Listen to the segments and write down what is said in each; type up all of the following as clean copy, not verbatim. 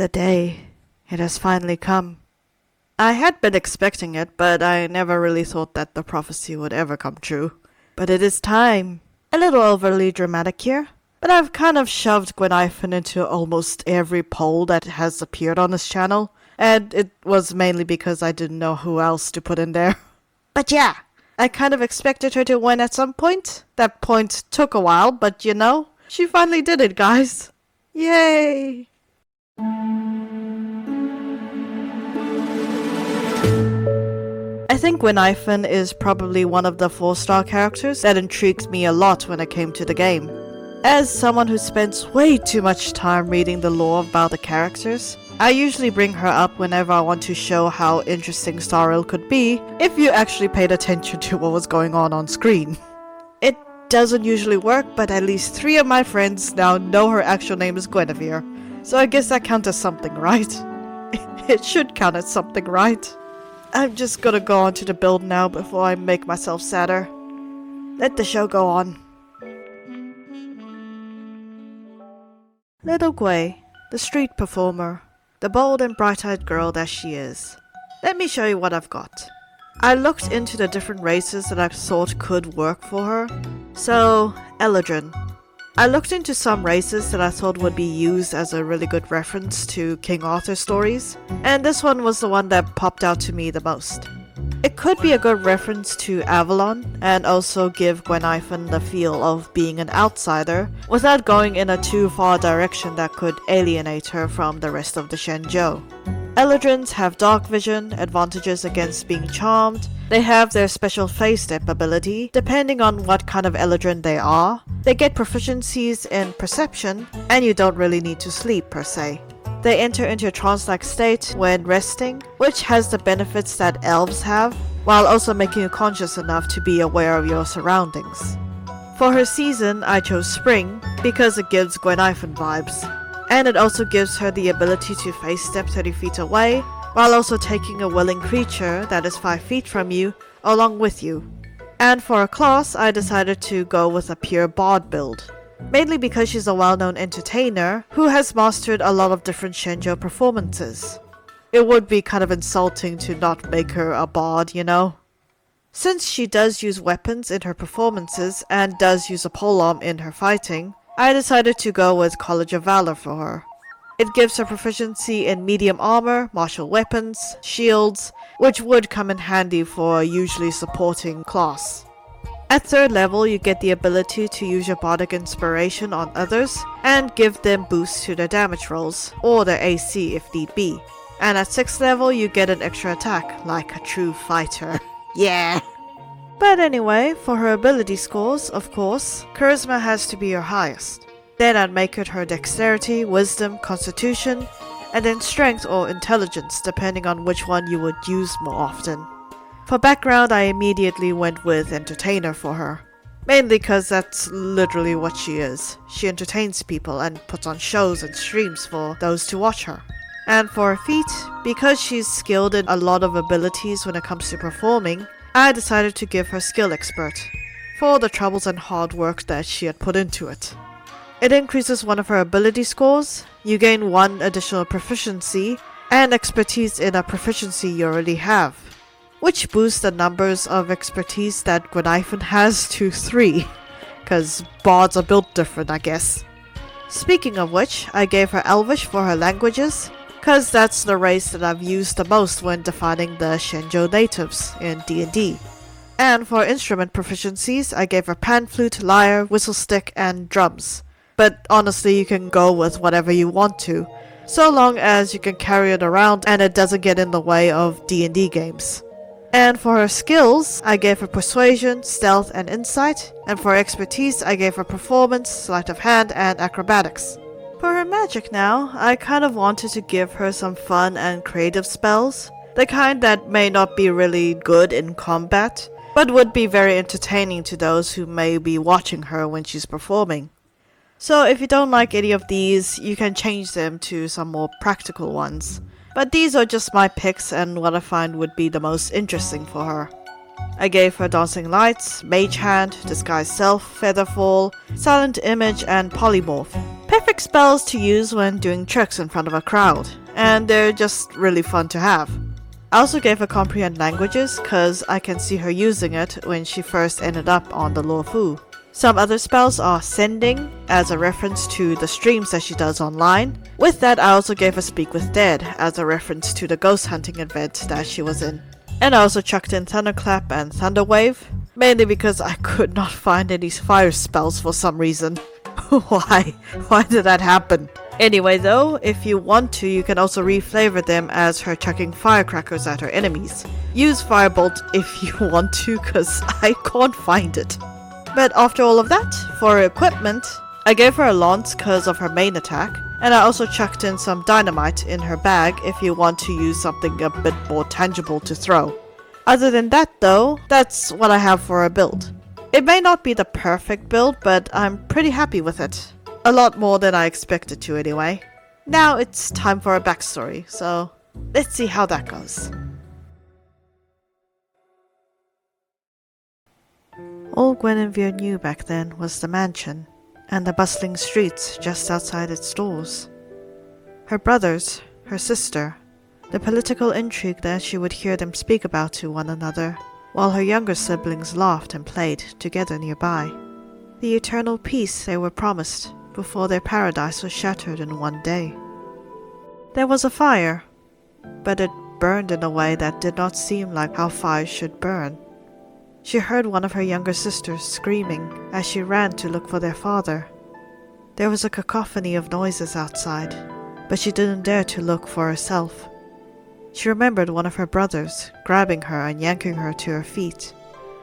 The day. It has finally come. I had been expecting it, but I never really thought that the prophecy would ever come true. But it is time. A little overly dramatic here, but I've kind of shoved Guinaifen into almost every poll that has appeared on this channel, and it was mainly because I didn't know who else to put in there. But yeah, I kind of expected her to win at some point. That point took a while, but you know, she finally did it, guys. Yay! I think Guinaifen is probably one of the 4-star characters that intrigued me a lot when it came to the game. As someone who spends way too much time reading the lore about the characters, I usually bring her up whenever I want to show how interesting Starrel could be if you actually paid attention to what was going on screen. It doesn't usually work, but at least 3 of my friends now know her actual name is Guinevere, so I guess that counts as something, right? It should count as something, right? I'm just gonna go on to the build now before I make myself sadder. Let the show go on. Little Gui, the street performer, the bold and bright-eyed girl that she is. Let me show you what I've got. I looked into the different races that I thought could work for her. So, Eladrin. I looked into some races that I thought would be used as a really good reference to King Arthur stories, and this one was the one that popped out to me the most. It could be a good reference to Avalon, and also give Guinaifen the feel of being an outsider, without going in a too far direction that could alienate her from the rest of the Shenzhou. Eladrins have dark vision, advantages against being charmed. They have their special phase step ability, depending on what kind of Eladrin they are. They get proficiencies in perception, and you don't really need to sleep per se. They enter into a trance-like state when resting, which has the benefits that elves have, while also making you conscious enough to be aware of your surroundings. For her season, I chose Spring, because it gives Guinaifen vibes. And it also gives her the ability to phase step 30 feet away, while also taking a willing creature that is 5 feet from you along with you. And for a class, I decided to go with a pure bard build, mainly because she's a well-known entertainer who has mastered a lot of different Shenzhou performances. It would be kind of insulting to not make her a bard, you know? Since she does use weapons in her performances and does use a polearm in her fighting, I decided to go with College of Valor for her. It gives her proficiency in medium armor, martial weapons, shields, which would come in handy for a usually supporting class. At 3rd level, you get the ability to use your bardic inspiration on others and give them boosts to their damage rolls, or their AC if need be. And at 6th level, you get an extra attack, like a true fighter. Yeah! But anyway, for her ability scores, of course, Charisma has to be your highest. Then I'd make it her Dexterity, Wisdom, Constitution, and then Strength or Intelligence, depending on which one you would use more often. For background, I immediately went with Entertainer for her. Mainly because that's literally what she is. She entertains people and puts on shows and streams for those to watch her. And for her feat, because she's skilled in a lot of abilities when it comes to performing, I decided to give her Skill Expert, for the troubles and hard work that she had put into it. It increases one of her ability scores, you gain 1 additional proficiency, and expertise in a proficiency you already have, which boosts the numbers of expertise that Guinaifen has to 3, cause bards are built different, I guess. Speaking of which, I gave her Elvish for her languages, cause that's the race that I've used the most when defining the Shenzhou natives in D&D. And for instrument proficiencies, I gave her pan flute, lyre, whistle stick, and drums. But honestly, you can go with whatever you want to, so long as you can carry it around and it doesn't get in the way of D&D games. And for her skills, I gave her persuasion, stealth, and insight, and for expertise, I gave her performance, sleight of hand, and acrobatics. For her magic now, I kind of wanted to give her some fun and creative spells, the kind that may not be really good in combat, but would be very entertaining to those who may be watching her when she's performing. So if you don't like any of these, you can change them to some more practical ones. But these are just my picks and what I find would be the most interesting for her. I gave her Dancing Lights, Mage Hand, Disguise Self, Featherfall, Silent Image, and Polymorph. Perfect spells to use when doing tricks in front of a crowd, and they're just really fun to have. I also gave her comprehend languages cause I can see her using it when she first ended up on the Luo Fu. Some other spells are sending, as a reference to the streams that she does online. With that, I also gave her Speak with Dead, as a reference to the ghost hunting event that she was in. And I also chucked in Thunderclap and Thunderwave, mainly because I could not find any fire spells for some reason. Why? Why did that happen? Anyway though, if you want to, you can also reflavor them as her chucking firecrackers at her enemies. Use Firebolt if you want to, cause I can't find it. But after all of that, for her equipment, I gave her a lance cause of her main attack, and I also chucked in some dynamite in her bag if you want to use something a bit more tangible to throw. Other than that though, that's what I have for her build. It may not be the perfect build, but I'm pretty happy with it. A lot more than I expected to anyway. Now it's time for a backstory, so let's see how that goes. All Guinevere knew back then was the mansion, and the bustling streets just outside its doors. Her brothers, her sister, the political intrigue that she would hear them speak about to one another, while her younger siblings laughed and played together nearby. The eternal peace they were promised before their paradise was shattered in one day. There was a fire, but it burned in a way that did not seem like how fires should burn. She heard one of her younger sisters screaming as she ran to look for their father. There was a cacophony of noises outside, but she didn't dare to look for herself. She remembered one of her brothers grabbing her and yanking her to her feet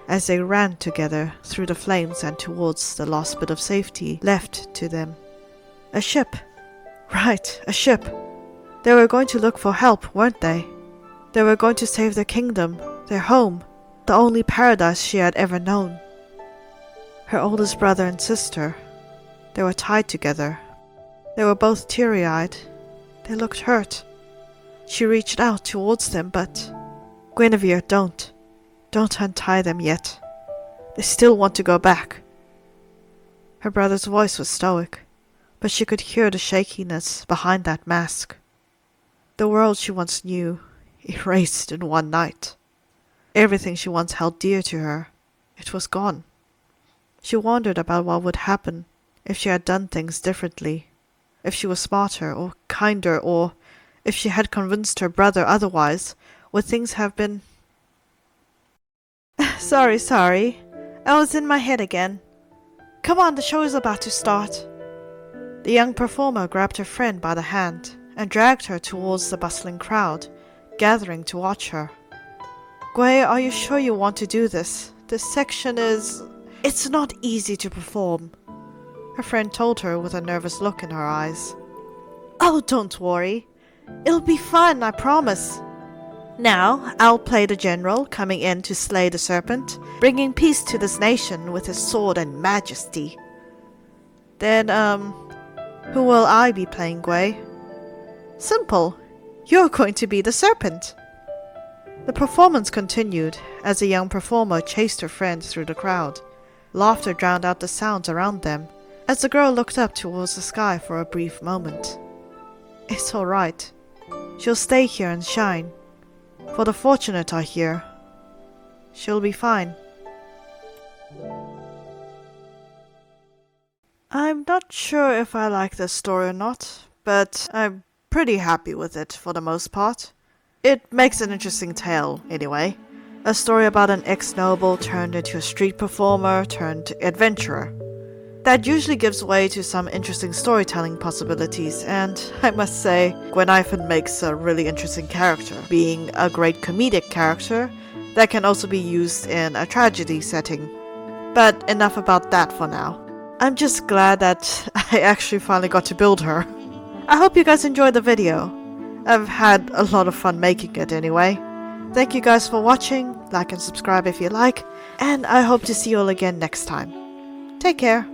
as they ran together through the flames and towards the last bit of safety left to them. A ship. Right, a ship. They were going to look for help, weren't they? They were going to save their kingdom, their home, the only paradise she had ever known. Her oldest brother and sister, they were tied together. They were both teary-eyed. They looked hurt. She reached out towards them, but Guinevere, don't untie them yet. They still want to go back. Her brother's voice was stoic, but she could hear the shakiness behind that mask. The world she once knew, erased in one night. Everything she once held dear to her, it was gone. She wondered about what would happen if she had done things differently, if she was smarter or kinder, or if she had convinced her brother otherwise. Would things have been... Sorry. I was in my head again. Come on, the show is about to start. The young performer grabbed her friend by the hand and dragged her towards the bustling crowd, gathering to watch her. Gui, are you sure you want to do this? This section is... It's not easy to perform. Her friend told her with a nervous look in her eyes. Oh, don't worry. It'll be fun, I promise. Now, I'll play the general coming in to slay the serpent, bringing peace to this nation with his sword and majesty. Then, who will I be playing, Gui? Simple. You're going to be the serpent. The performance continued as the young performer chased her friend through the crowd. Laughter drowned out the sounds around them as the girl looked up towards the sky for a brief moment. It's all right. She'll stay here and shine. For the fortunate are here. She'll be fine. I'm not sure if I like this story or not, but I'm pretty happy with it for the most part. It makes an interesting tale, anyway. A story about an ex-noble turned into a street performer turned adventurer. That usually gives way to some interesting storytelling possibilities, and I must say, Guinaifen makes a really interesting character, being a great comedic character that can also be used in a tragedy setting. But enough about that for now. I'm just glad that I actually finally got to build her. I hope you guys enjoyed the video. I've had a lot of fun making it anyway. Thank you guys for watching, like and subscribe if you like, and I hope to see you all again next time. Take care.